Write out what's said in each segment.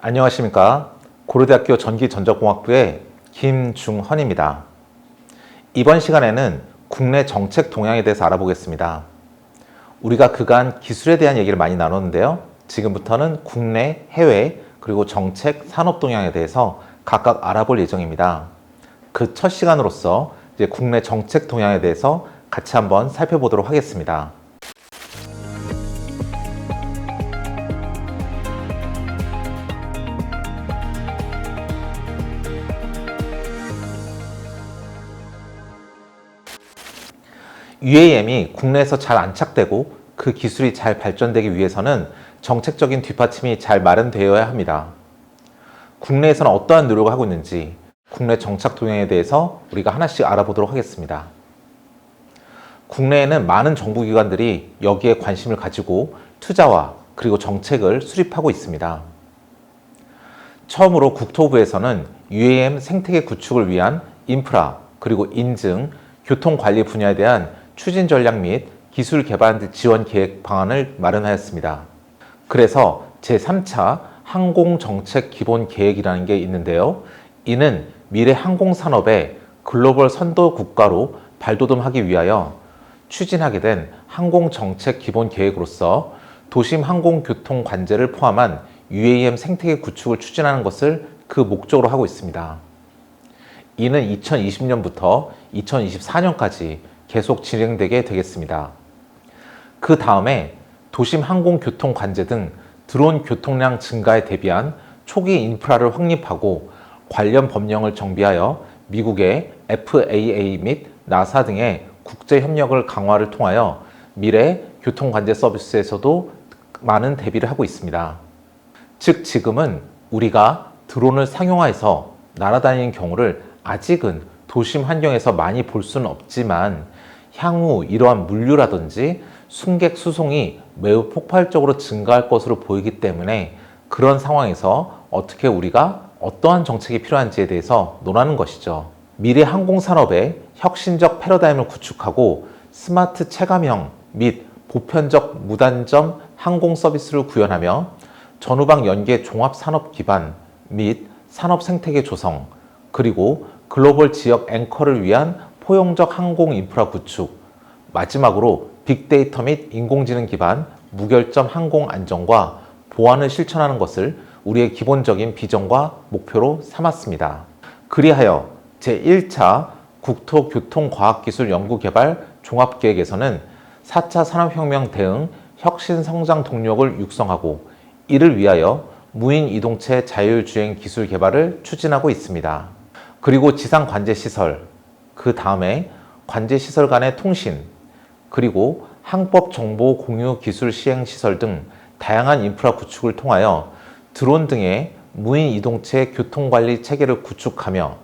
안녕하십니까. 고려대학교 전기전자공학부의 김중헌입니다. 이번 시간에는 국내 정책 동향에 대해서 알아보겠습니다. 우리가 그간 기술에 대한 얘기를 많이 나눴는데요. 지금부터는 국내, 해외, 그리고 정책, 산업 동향에 대해서 각각 알아볼 예정입니다. 그 첫 시간으로서 이제 국내 정책 동향에 대해서 같이 한번 살펴보도록 하겠습니다. UAM이 국내에서 잘 안착되고 그 기술이 잘 발전되기 위해서는 정책적인 뒷받침이 잘 마련되어야 합니다. 국내에서는 어떠한 노력을 하고 있는지 국내 정책 동향에 대해서 우리가 하나씩 알아보도록 하겠습니다. 국내에는 많은 정부기관들이 여기에 관심을 가지고 투자와 그리고 정책을 수립하고 있습니다. 처음으로 국토부에서는 UAM 생태계 구축을 위한 인프라 그리고 인증, 교통관리 분야에 대한 추진 전략 및 기술 개발 지원 계획 방안을 마련하였습니다. 그래서 제3차 항공정책 기본 계획이라는 게 있는데요. 이는 미래 항공산업의 글로벌 선도 국가로 발돋움하기 위하여 추진하게 된 항공정책 기본 계획으로서 도심 항공교통 관제를 포함한 UAM 생태계 구축을 추진하는 것을 그 목적으로 하고 있습니다. 이는 2020년부터 2024년까지 계속 진행되게 되겠습니다. 그 다음에 도심 항공교통 관제 등 드론 교통량 증가에 대비한 초기 인프라를 확립하고 관련 법령을 정비하여 미국의 FAA 및 나사 등의 국제 협력을 강화를 통하여 미래 교통 관제 서비스에서도 많은 대비를 하고 있습니다. 즉 지금은 우리가 드론을 상용화해서 날아다니는 경우를 아직은 도심 환경에서 많이 볼 수는 없지만 향후 이러한 물류라든지 승객 수송이 매우 폭발적으로 증가할 것으로 보이기 때문에 그런 상황에서 어떻게 우리가 어떠한 정책이 필요한지에 대해서 논하는 것이죠. 미래 항공산업의 혁신적 패러다임을 구축하고 스마트 체감형 및 보편적 무단점 항공 서비스를 구현하며 전후방 연계 종합산업 기반 및 산업 생태계 조성 그리고 글로벌 지역 앵커를 위한 포용적 항공 인프라 구축, 마지막으로 빅데이터 및 인공지능 기반 무결점 항공 안전과 보안을 실천하는 것을 우리의 기본적인 비전과 목표로 삼았습니다. 그리하여 제1차 국토교통과학기술연구개발 종합계획에서는 4차 산업혁명 대응 혁신성장 동력을 육성하고 이를 위하여 무인이동체 자율주행 기술 개발을 추진하고 있습니다. 그리고 지상관제시설, 그 다음에 관제시설 간의 통신, 그리고 항법정보 공유 기술 시행시설 등 다양한 인프라 구축을 통하여 드론 등의 무인이동체 교통관리 체계를 구축하며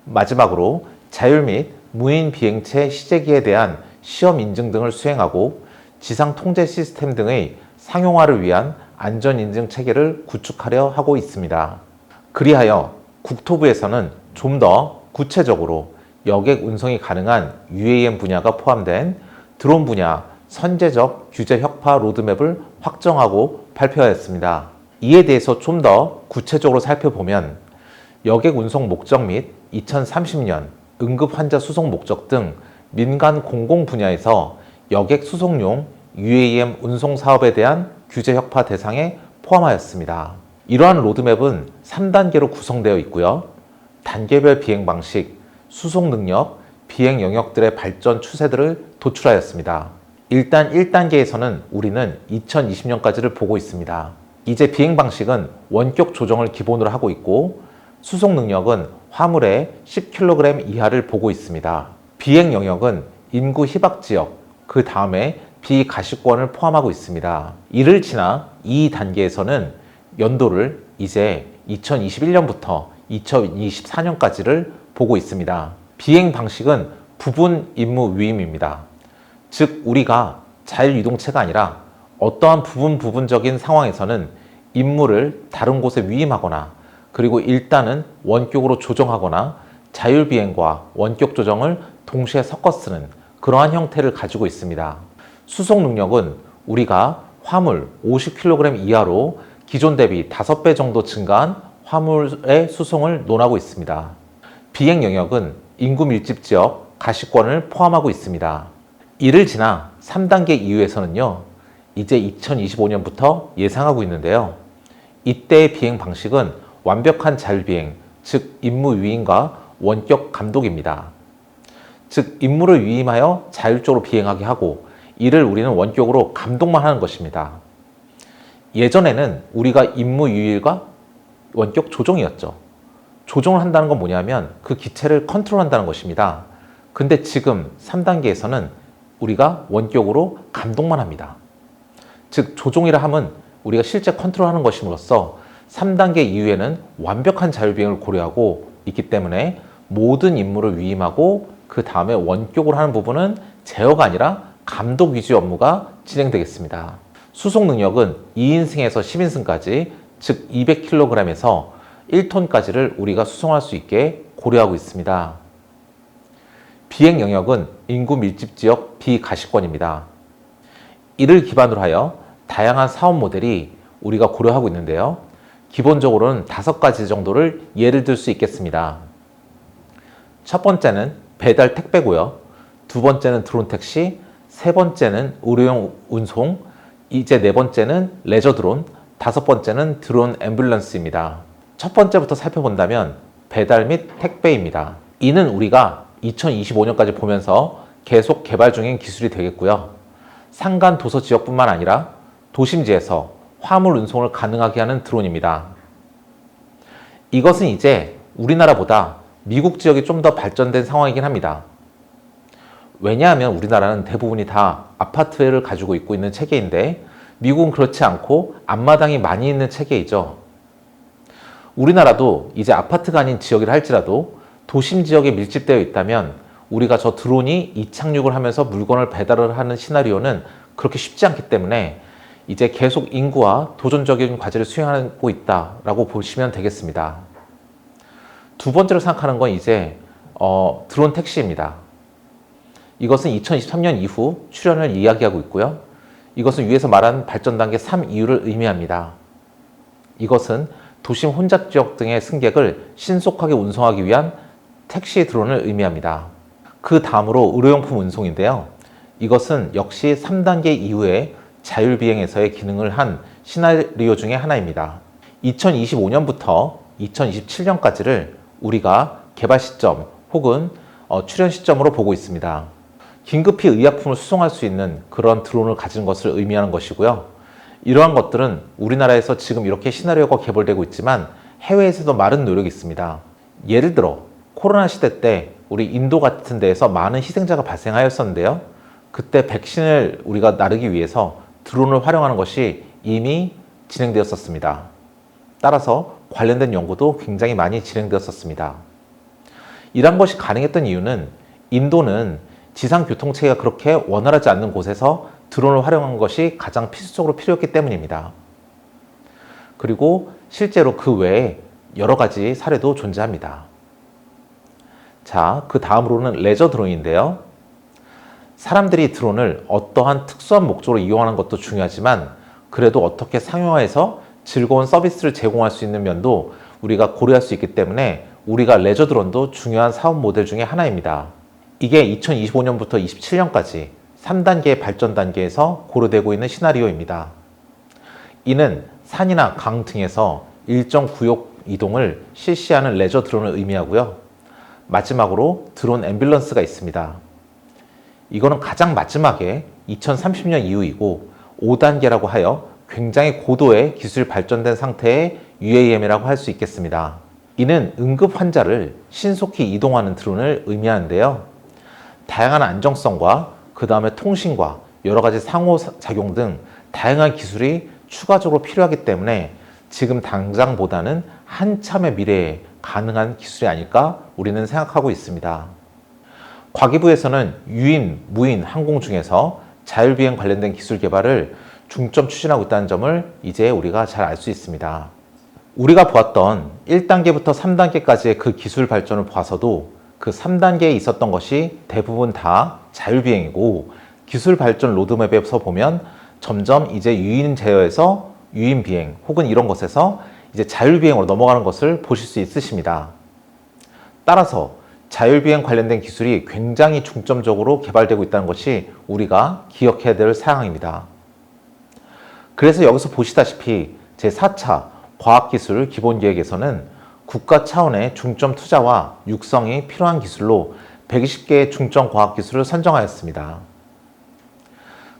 마지막으로 자율 및 무인 비행체 시제기에 대한 시험 인증 등을 수행하고 지상 통제 시스템 등의 상용화를 위한 안전인증 체계를 구축하려 하고 있습니다. 그리하여 국토부에서는 좀 더 구체적으로 여객 운송이 가능한 UAM 분야가 포함된 드론 분야 선제적 규제 혁파 로드맵을 확정하고 발표하였습니다. 이에 대해서 좀 더 구체적으로 살펴보면 여객 운송 목적 및 2030년 응급 환자 수송 목적 등 민간 공공 분야에서 여객 수송용 UAM 운송 사업에 대한 규제 혁파 대상에 포함하였습니다. 이러한 로드맵은 3단계로 구성되어 있고요. 단계별 비행 방식, 수송 능력, 비행 영역들의 발전 추세들을 도출하였습니다. 일단 1단계에서는 우리는 2020년까지를 보고 있습니다. 이제 비행 방식은 원격 조정을 기본으로 하고 있고 수송 능력은 화물의 10kg 이하를 보고 있습니다. 비행 영역은 인구 희박 지역, 그 다음에 비가시권을 포함하고 있습니다. 이를 지나 2단계에서는 연도를 이제 2021년부터 2024년까지를 보고 있습니다. 비행 방식은 부분 임무 위임입니다. 즉 우리가 자율이동체가 아니라 어떠한 부분적인 상황에서는 임무를 다른 곳에 위임하거나 그리고 일단은 원격으로 조정하거나 자율비행과 원격 조정을 동시에 섞어 쓰는 그러한 형태를 가지고 있습니다. 수송 능력은 우리가 화물 50kg 이하로 기존 대비 5배 정도 증가한 화물의 수송을 논하고 있습니다. 비행 영역은 인구 밀집 지역, 가시권을 포함하고 있습니다. 이를 지나 3단계 이후에서는요, 이제 2025년부터 예상하고 있는데요. 이때의 비행 방식은 완벽한 자율비행, 즉 임무 위임과 원격 감독입니다. 즉 임무를 위임하여 자율적으로 비행하게 하고 이를 우리는 원격으로 감독만 하는 것입니다. 예전에는 우리가 임무 유일과 원격 조종이었죠. 조종을 한다는 건 뭐냐면 그 기체를 컨트롤한다는 것입니다. 근데 지금 3단계에서는 우리가 원격으로 감독만 합니다. 즉 조종이라 함은 우리가 실제 컨트롤하는 것임으로써 3단계 이후에는 완벽한 자율비행을 고려하고 있기 때문에 모든 임무를 위임하고 그 다음에 원격으로 하는 부분은 제어가 아니라 감독 위주 업무가 진행되겠습니다. 수송 능력은 2인승에서 10인승까지 즉 200kg에서 1톤까지를 우리가 수송할 수 있게 고려하고 있습니다. 비행 영역은 인구 밀집 지역 비가시권입니다. 이를 기반으로 하여 다양한 사업 모델이 우리가 고려하고 있는데요. 기본적으로는 5가지 정도를 예를 들 수 있겠습니다. 첫 번째는 배달 택배고요. 두 번째는 드론 택시, 세 번째는 의료용 운송, 이제 네 번째는 레저 드론, 다섯 번째는 드론 앰뷸런스입니다. 첫 번째부터 살펴본다면 배달 및 택배입니다. 이는 우리가 2025년까지 보면서 계속 개발 중인 기술이 되겠고요. 산간 도서 지역뿐만 아니라 도심지에서 화물 운송을 가능하게 하는 드론입니다. 이것은 이제 우리나라보다 미국 지역이 좀 더 발전된 상황이긴 합니다. 왜냐하면 우리나라는 대부분이 다 아파트를 가지고 있는 체계인데 미국은 그렇지 않고 앞마당이 많이 있는 체계이죠. 우리나라도 이제 아파트가 아닌 지역이라 할지라도 도심 지역에 밀집되어 있다면 우리가 저 드론이 이착륙을 하면서 물건을 배달을 하는 시나리오는 그렇게 쉽지 않기 때문에 이제 계속 인구와 도전적인 과제를 수행하고 있다라고 보시면 되겠습니다. 두 번째로 생각하는 건 이제 드론 택시입니다. 이것은 2023년 이후 출현을 이야기하고 있고요. 이것은 위에서 말한 발전 단계 3 이후를 의미합니다. 이것은 도심 혼잡 지역 등의 승객을 신속하게 운송하기 위한 택시 드론을 의미합니다. 그 다음으로 의료용품 운송인데요. 이것은 역시 3단계 이후에 자율비행에서의 기능을 한 시나리오 중에 하나입니다. 2025년부터 2027년까지를 우리가 개발 시점 혹은 출현 시점으로 보고 있습니다. 긴급히 의약품을 수송할 수 있는 그런 드론을 가진 것을 의미하는 것이고요. 이러한 것들은 우리나라에서 지금 이렇게 시나리오가 개발되고 있지만 해외에서도 많은 노력이 있습니다. 예를 들어 코로나 시대 때 우리 인도 같은 데에서 많은 희생자가 발생하였었는데요. 그때 백신을 우리가 나르기 위해서 드론을 활용하는 것이 이미 진행되었었습니다. 따라서 관련된 연구도 굉장히 많이 진행되었었습니다. 이런 것이 가능했던 이유는 인도는 지상 교통체계가 그렇게 원활하지 않는 곳에서 드론을 활용한 것이 가장 필수적으로 필요했기 때문입니다. 그리고 실제로 그 외에 여러 가지 사례도 존재합니다. 자, 그 다음으로는 레저 드론인데요. 사람들이 드론을 어떠한 특수한 목적으로 이용하는 것도 중요하지만 그래도 어떻게 상용화해서 즐거운 서비스를 제공할 수 있는 면도 우리가 고려할 수 있기 때문에 우리가 레저 드론도 중요한 사업 모델 중에 하나입니다. 이게 2025년부터 27년까지 3단계 발전 단계에서 고려되고 있는 시나리오입니다. 이는 산이나 강 등에서 일정 구역 이동을 실시하는 레저 드론을 의미하고요. 마지막으로 드론 앰뷸런스가 있습니다. 이거는 가장 마지막에 2030년 이후이고 5단계라고 하여 굉장히 고도의 기술 발전된 상태의 UAM이라고 할 수 있겠습니다. 이는 응급 환자를 신속히 이동하는 드론을 의미하는데요. 다양한 안정성과 그 다음에 통신과 여러 가지 상호작용 등 다양한 기술이 추가적으로 필요하기 때문에 지금 당장보다는 한참의 미래에 가능한 기술이 아닐까 우리는 생각하고 있습니다. 과기부에서는 유인, 무인 항공 중에서 자율비행 관련된 기술 개발을 중점 추진하고 있다는 점을 이제 우리가 잘 알 수 있습니다. 우리가 보았던 1단계부터 3단계까지의 그 기술 발전을 봐서도 그 3단계에 있었던 것이 대부분 다 자율비행이고 기술 발전 로드맵에서 보면 점점 이제 유인 제어에서 유인 비행 혹은 이런 것에서 이제 자율비행으로 넘어가는 것을 보실 수 있으십니다. 따라서 자율비행 관련된 기술이 굉장히 중점적으로 개발되고 있다는 것이 우리가 기억해야 될 사항입니다. 그래서 여기서 보시다시피 제4차 과학기술 기본계획에서는 국가 차원의 중점 투자와 육성이 필요한 기술로 120개의 중점 과학기술을 선정하였습니다.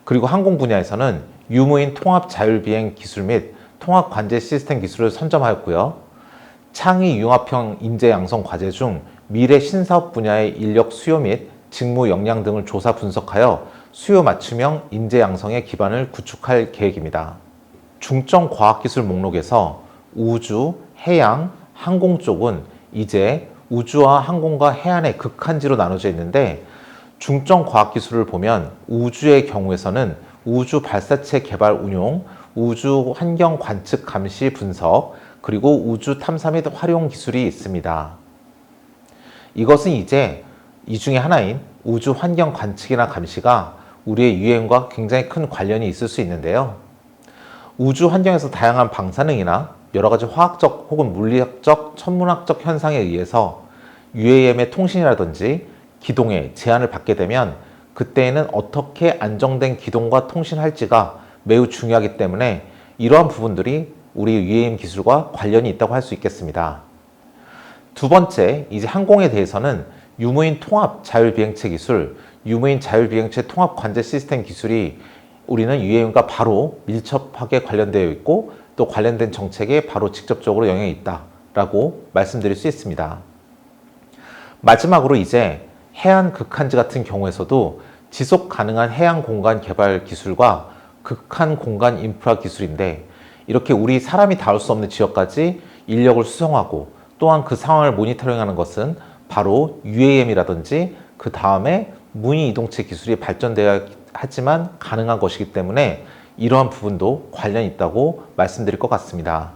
그리고 항공 분야에서는 유무인 통합 자율비행 기술 및 통합 관제 시스템 기술을 선점하였고요. 창의 융합형 인재 양성 과제 중 미래 신사업 분야의 인력 수요 및 직무 역량 등을 조사 분석하여 수요 맞춤형 인재 양성의 기반을 구축할 계획입니다. 중점 과학기술 목록에서 우주, 해양, 항공 쪽은 이제 우주와 항공과 해안의 극한지로 나눠져 있는데, 중점 과학기술을 보면 우주의 경우에서는 우주 발사체 개발 운용, 우주 환경 관측 감시 분석, 그리고 우주 탐사 및 활용 기술이 있습니다. 이것은 이제 이 중에 하나인 우주 환경 관측이나 감시가 우리의 유행과 굉장히 큰 관련이 있을 수 있는데요. 우주 환경에서 다양한 방사능이나 여러 가지 화학적 혹은 물리학적, 천문학적 현상에 의해서 UAM의 통신이라든지 기동에 제한을 받게 되면 그때에는 어떻게 안정된 기동과 통신할지가 매우 중요하기 때문에 이러한 부분들이 우리 UAM 기술과 관련이 있다고 할 수 있겠습니다. 두 번째, 이제 항공에 대해서는 유무인 통합 자율비행체 기술, 유무인 자율비행체 통합 관제 시스템 기술이 우리는 UAM과 바로 밀접하게 관련되어 있고 또 관련된 정책에 바로 직접적으로 영향이 있다라고 말씀드릴 수 있습니다. 마지막으로 이제 해안 극한지 같은 경우에서도 지속 가능한 해양 공간 개발 기술과 극한 공간 인프라 기술인데, 이렇게 우리 사람이 닿을 수 없는 지역까지 인력을 수송하고 또한 그 상황을 모니터링하는 것은 바로 UAM이라든지 그 다음에 무인 이동체 기술이 발전되어야 하지만 가능한 것이기 때문에 이러한 부분도 관련이 있다고 말씀드릴 것 같습니다.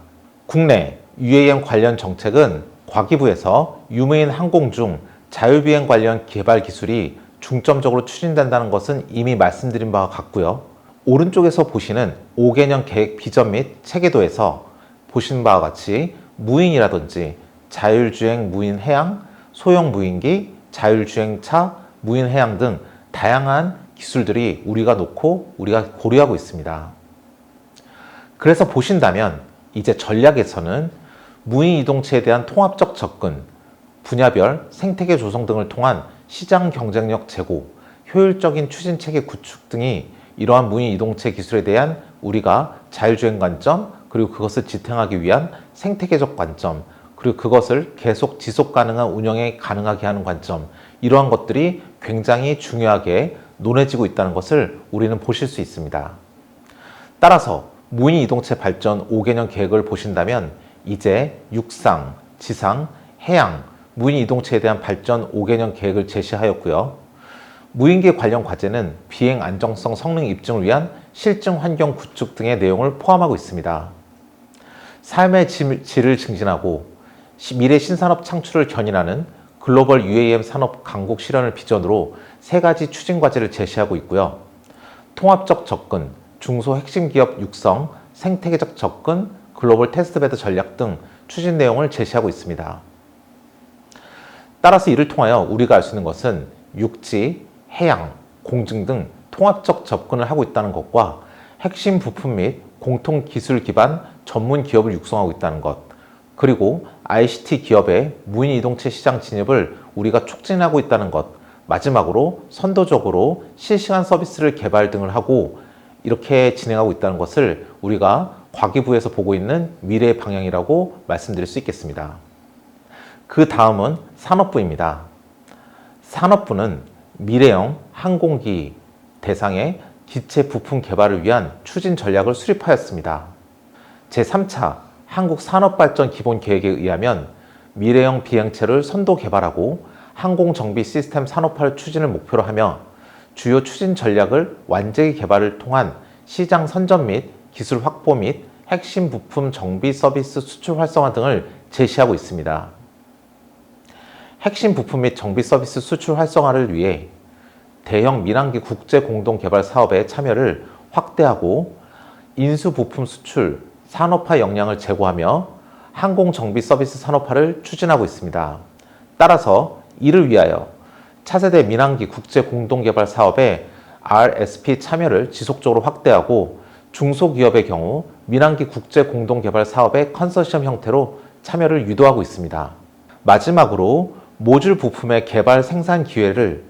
국내 UAM 관련 정책은 과기부에서 유무인 항공 중 자율비행 관련 개발 기술이 중점적으로 추진된다는 것은 이미 말씀드린 바와 같고요. 오른쪽에서 보시는 5개년 계획 비전 및 체계도에서 보신 바와 같이 무인이라든지 자율주행 무인 해양, 소형 무인기, 자율주행차, 무인 해양 등 다양한 기술들이 우리가 고려하고 있습니다. 그래서 보신다면 이제 전략에서는 무인 이동체에 대한 통합적 접근, 분야별 생태계 조성 등을 통한 시장 경쟁력 제고, 효율적인 추진 체계 구축 등이 이러한 무인 이동체 기술에 대한 우리가 자율주행 관점, 그리고 그것을 지탱하기 위한 생태계적 관점, 그리고 그것을 계속 지속 가능한 운영에 가능하게 하는 관점, 이러한 것들이 굉장히 중요하게 논해지고 있다는 것을 우리는 보실 수 있습니다. 따라서 무인 이동체 발전 5개년 계획을 보신다면 이제 육상, 지상, 해양, 무인 이동체에 대한 발전 5개년 계획을 제시하였고요. 무인기 관련 과제는 비행 안정성 성능 입증을 위한 실증 환경 구축 등의 내용을 포함하고 있습니다. 삶의 질을 증진하고 미래 신산업 창출을 견인하는 글로벌 UAM 산업 강국 실현을 비전으로 3가지 추진 과제를 제시하고 있고요. 통합적 접근, 중소 핵심 기업 육성, 생태계적 접근, 글로벌 테스트베드 전략 등 추진 내용을 제시하고 있습니다. 따라서 이를 통하여 우리가 알 수 있는 것은 육지, 해양, 공증 등 통합적 접근을 하고 있다는 것과 핵심 부품 및 공통 기술 기반 전문 기업을 육성하고 있다는 것, 그리고 ICT 기업의 무인 이동체 시장 진입을 우리가 촉진하고 있다는 것, 마지막으로 선도적으로 실시간 서비스를 개발 등을 하고 이렇게 진행하고 있다는 것을 우리가 과기부에서 보고 있는 미래의 방향이라고 말씀드릴 수 있겠습니다. 그 다음은 산업부입니다. 산업부는 미래형 항공기 대상의 기체 부품 개발을 위한 추진 전략을 수립하였습니다. 제3차 한국산업발전 기본계획에 의하면 미래형 비행체를 선도 개발하고 항공정비 시스템 산업화를 추진을 목표로 하며 주요 추진 전략을 완제의 개발을 통한 시장 선점 및 기술 확보 및 핵심 부품 정비 서비스 수출 활성화 등을 제시하고 있습니다. 핵심 부품 및 정비 서비스 수출 활성화를 위해 대형 민항기 국제 공동 개발 사업에 참여를 확대하고 인수 부품 수출, 산업화 역량을 제고하며 항공정비 서비스 산업화를 추진하고 있습니다. 따라서 이를 위하여 차세대 민항기 국제 공동개발 사업에 RSP 참여를 지속적으로 확대하고 중소기업의 경우 민항기 국제 공동개발 사업의 컨소시엄 형태로 참여를 유도하고 있습니다. 마지막으로 모듈 부품의 개발 생산 기회를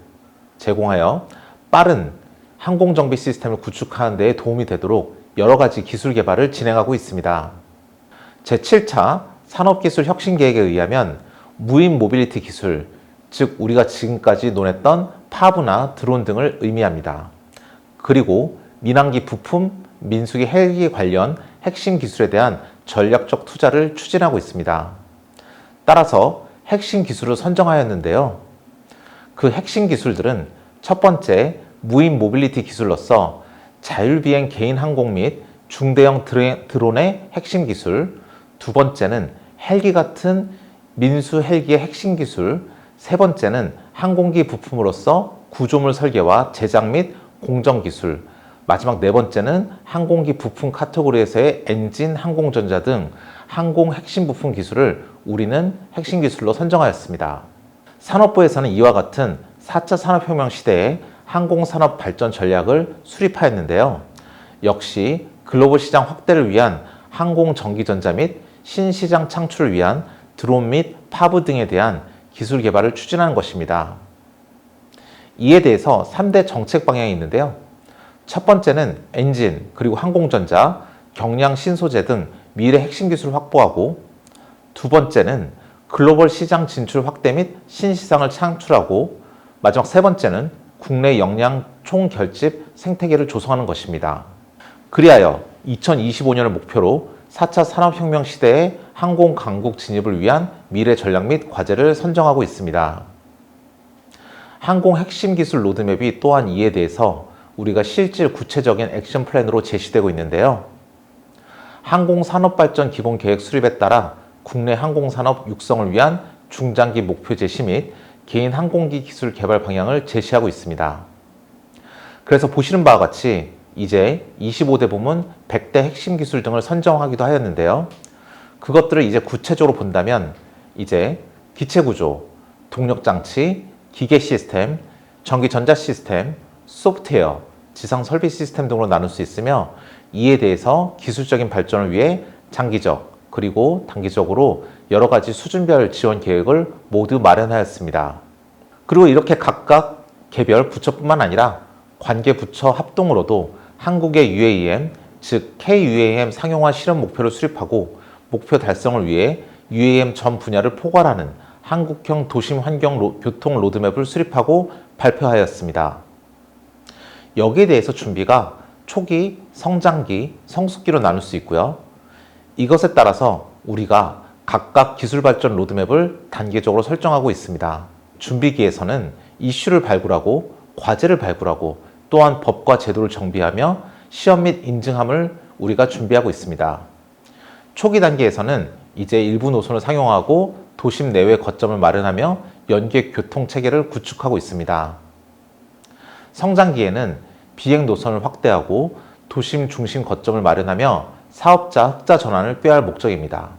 제공하여 빠른 항공정비 시스템을 구축하는 데 도움이 되도록 여러 가지 기술 개발을 진행하고 있습니다. 제7차 산업기술 혁신계획에 의하면 무인 모빌리티 기술, 즉 우리가 지금까지 논했던 파브나 드론 등을 의미합니다. 그리고 민항기 부품, 민수기 헬기 관련 핵심 기술에 대한 전략적 투자를 추진하고 있습니다. 따라서 핵심 기술을 선정하였는데요. 그 핵심 기술들은 첫 번째, 무인 모빌리티 기술로서 자율비행 개인 항공 및 중대형 드론의 핵심 기술, 두 번째는 헬기 같은 민수 헬기의 핵심 기술, 세 번째는 항공기 부품으로서 구조물 설계와 제작 및 공정 기술, 마지막 네 번째는 항공기 부품 카테고리에서의 엔진, 항공전자 등 항공 핵심 부품 기술을 우리는 핵심 기술로 선정하였습니다. 산업부에서는 이와 같은 4차 산업혁명 시대의 항공산업 발전 전략을 수립하였는데요. 역시 글로벌 시장 확대를 위한 항공 전기전자 및 신시장 창출을 위한 드론 및 파브 등에 대한 기술 개발을 추진하는 것입니다. 이에 대해서 3대 정책 방향이 있는데요. 첫 번째는 엔진, 그리고 항공전자, 경량 신소재 등 미래 핵심 기술을 확보하고, 두 번째는 글로벌 시장 진출 확대 및 신시장을 창출하고, 마지막 세 번째는 국내 역량 총결집 생태계를 조성하는 것입니다. 그리하여 2025년을 목표로 4차 산업혁명 시대의 항공 강국 진입을 위한 미래 전략 및 과제를 선정하고 있습니다. 항공 핵심 기술 로드맵이 또한 이에 대해서 우리가 실질 구체적인 액션 플랜으로 제시되고 있는데요. 항공산업발전 기본계획 수립에 따라 국내 항공산업 육성을 위한 중장기 목표 제시 및 개인 항공기 기술 개발 방향을 제시하고 있습니다. 그래서 보시는 바와 같이 이제 25대 부문 100대 핵심 기술 등을 선정하기도 하였는데요. 그것들을 이제 구체적으로 본다면 이제 기체구조, 동력장치, 기계 시스템, 전기전자 시스템, 소프트웨어, 지상설비 시스템 등으로 나눌 수 있으며, 이에 대해서 기술적인 발전을 위해 장기적 그리고 단기적으로 여러 가지 수준별 지원 계획을 모두 마련하였습니다. 그리고 이렇게 각각 개별 부처뿐만 아니라 관계 부처 합동으로도 한국의 UAM, 즉 KUAM 상용화 실현 목표를 수립하고 목표 달성을 위해 UAM 전 분야를 포괄하는 한국형 도심 환경 교통 로드맵을 수립하고 발표하였습니다. 여기에 대해서 준비가 초기, 성장기, 성숙기로 나눌 수 있고요. 이것에 따라서 우리가 각각 기술 발전 로드맵을 단계적으로 설정하고 있습니다. 준비기에서는 이슈를 발굴하고 과제를 발굴하고 또한 법과 제도를 정비하며 시험 및 인증함을 우리가 준비하고 있습니다. 초기 단계에서는 이제 일부 노선을 상용하고 도심 내외 거점을 마련하며 연계 교통 체계를 구축하고 있습니다. 성장기에는 비행 노선을 확대하고 도심 중심 거점을 마련하며 사업자 흑자 전환을 꾀할 목적입니다.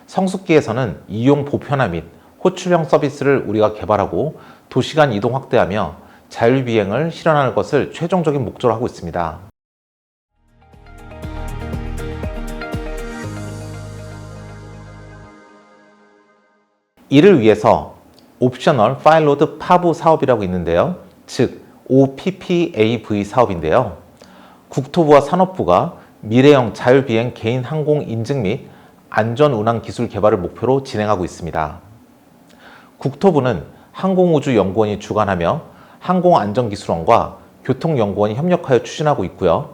성숙기에서는 이용 보편화 및 호출형 서비스를 우리가 개발하고 도시간 이동 확대하며 자율비행을 실현하는 것을 최종적인 목적으로 하고 있습니다. 이를 위해서 옵셔널 파일로드 파브 사업이라고 있는데요. 즉 OPPAV 사업인데요. 국토부와 산업부가 미래형 자율비행 개인 항공 인증 및 안전운항 기술 개발을 목표로 진행하고 있습니다. 국토부는 항공우주연구원이 주관하며 항공안전기술원과 교통연구원이 협력하여 추진하고 있고요.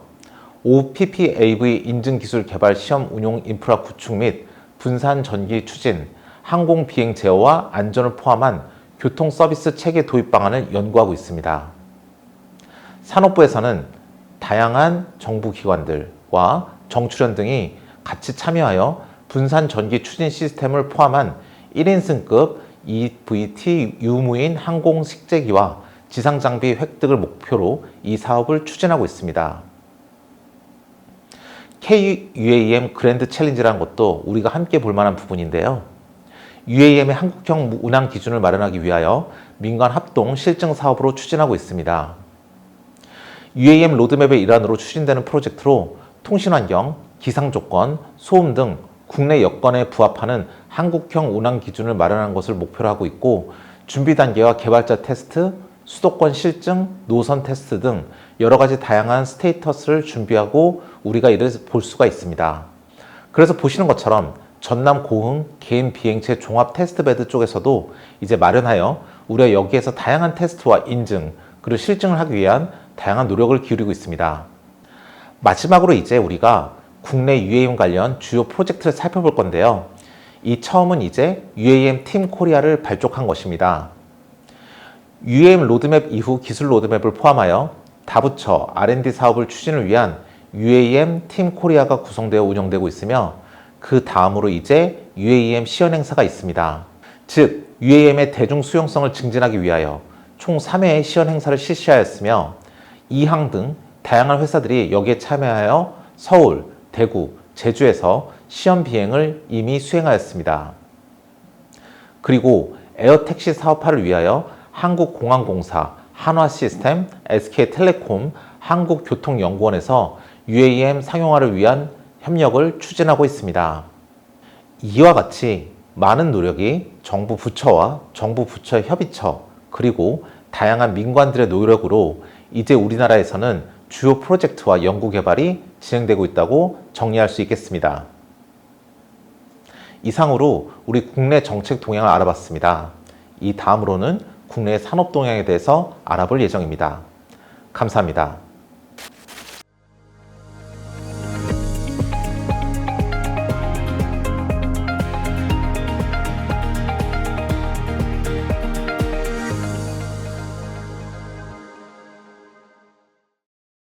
OPPAV 인증기술 개발 시험 운용 인프라 구축 및 분산 전기 추진, 항공비행 제어와 안전을 포함한 교통 서비스 체계 도입 방안을 연구하고 있습니다. 산업부에서는 다양한 정부기관들과 정출연 등이 같이 참여하여 분산 전기 추진 시스템을 포함한 1인승급 EVT 유무인 항공 식재기와 지상장비 획득을 목표로 이 사업을 추진하고 있습니다. KUAM 그랜드 챌린지라는 것도 우리가 함께 볼 만한 부분인데요. UAM의 한국형 운항 기준을 마련하기 위하여 민관 합동 실증 사업으로 추진하고 있습니다. UAM 로드맵의 일환으로 추진되는 프로젝트로 통신환경, 기상조건, 소음 등 국내 여건에 부합하는 한국형 운항 기준을 마련하는 것을 목표로 하고 있고, 준비 단계와 개발자 테스트, 수도권 실증, 노선 테스트 등 여러 가지 다양한 스테이터스를 준비하고 우리가 이를 볼 수가 있습니다. 그래서 보시는 것처럼 전남 고흥 개인 비행체 종합 테스트베드 쪽에서도 이제 마련하여 우리가 여기에서 다양한 테스트와 인증 그리고 실증을 하기 위한 다양한 노력을 기울이고 있습니다. 마지막으로 이제 우리가 국내 UAM 관련 주요 프로젝트를 살펴볼 건데요. 이 처음은 이제 UAM 팀 코리아를 발족한 것입니다. UAM 로드맵 이후 기술 로드맵을 포함하여 다부처 R&D 사업을 추진을 위한 UAM 팀 코리아가 구성되어 운영되고 있으며, 그 다음으로 이제 UAM 시연 행사가 있습니다. 즉 UAM의 대중 수용성을 증진하기 위하여 총 3회의 시연 행사를 실시하였으며, 이항 등 다양한 회사들이 여기에 참여하여 서울, 대구, 제주에서 시연 비행을 이미 수행하였습니다. 그리고 에어택시 사업화를 위하여 한국공항공사, 한화시스템, SK텔레콤, 한국교통연구원에서 UAM 상용화를 위한 협력을 추진하고 있습니다. 이와 같이 많은 노력이 정부 부처와 정부 부처 협의처 그리고 다양한 민관들의 노력으로 이제 우리나라에서는 주요 프로젝트와 연구 개발이 진행되고 있다고 정리할 수 있겠습니다. 이상으로 우리 국내 정책 동향을 알아봤습니다. 이 다음으로는 국내 산업 동향에 대해서 알아볼 예정입니다. 감사합니다.